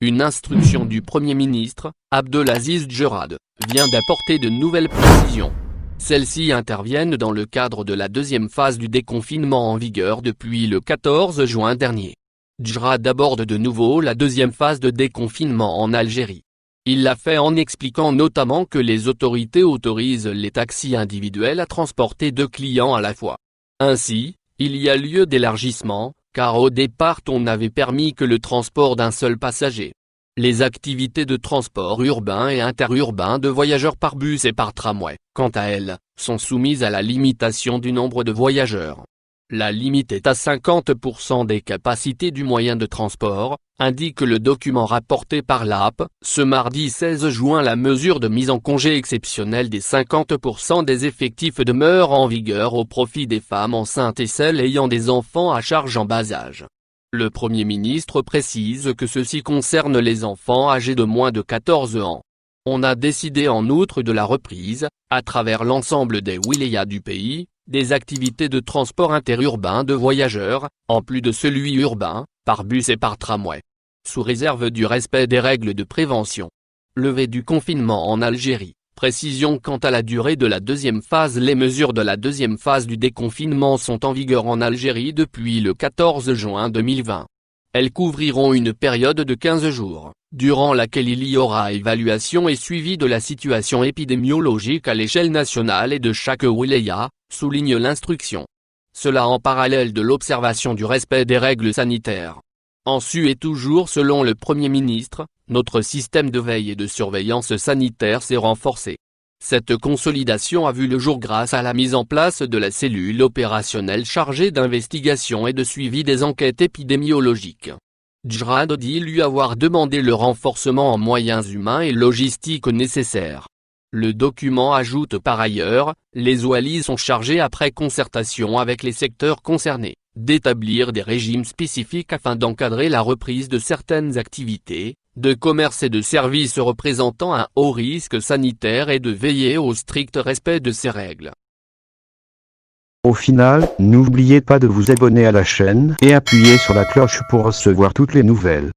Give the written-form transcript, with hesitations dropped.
Une instruction du Premier ministre, Abdelaziz Djerad, vient d'apporter de nouvelles précisions. Celles-ci interviennent dans le cadre de la deuxième phase du déconfinement en vigueur depuis le 14 juin dernier. Djerad aborde de nouveau la deuxième phase de déconfinement en Algérie. Il l'a fait en expliquant notamment que les autorités autorisent les taxis individuels à transporter 2 clients à la fois. Ainsi, il y a lieu d'élargissement, car au départ on n'avait permis que le transport d'un seul passager. Les activités de transport urbain et interurbain de voyageurs par bus et par tramway, quant à elles, sont soumises à la limitation du nombre de voyageurs. La limite est à 50% des capacités du moyen de transport, indique le document rapporté par l'AP. Ce mardi 16 juin, la mesure de mise en congé exceptionnelle des 50% des effectifs demeure en vigueur au profit des femmes enceintes et celles ayant des enfants à charge en bas âge. Le Premier ministre précise que ceci concerne les enfants âgés de moins de 14 ans. On a décidé en outre de la reprise, à travers l'ensemble des wilayas du pays, des activités de transport interurbain de voyageurs, en plus de celui urbain, par bus et par tramway. Sous réserve du respect des règles de prévention. Levée du confinement en Algérie. Précision quant à la durée de la deuxième phase. Les mesures de la deuxième phase du déconfinement sont en vigueur en Algérie depuis le 14 juin 2020. Elles couvriront une période de 15 jours, durant laquelle il y aura évaluation et suivi de la situation épidémiologique à l'échelle nationale et de chaque wilaya, souligne l'instruction. Cela en parallèle de l'observation du respect des règles sanitaires. En su et toujours selon le Premier ministre, notre système de veille et de surveillance sanitaire s'est renforcé. Cette consolidation a vu le jour grâce à la mise en place de la cellule opérationnelle chargée d'investigation et de suivi des enquêtes épidémiologiques. Djerad dit lui avoir demandé le renforcement en moyens humains et logistiques nécessaires. Le document ajoute par ailleurs, les oualis sont chargés après concertation avec les secteurs concernés, d'établir des régimes spécifiques afin d'encadrer la reprise de certaines activités, de commerce et de services représentant un haut risque sanitaire et de veiller au strict respect de ces règles. Au final, n'oubliez pas de vous abonner à la chaîne et appuyer sur la cloche pour recevoir toutes les nouvelles.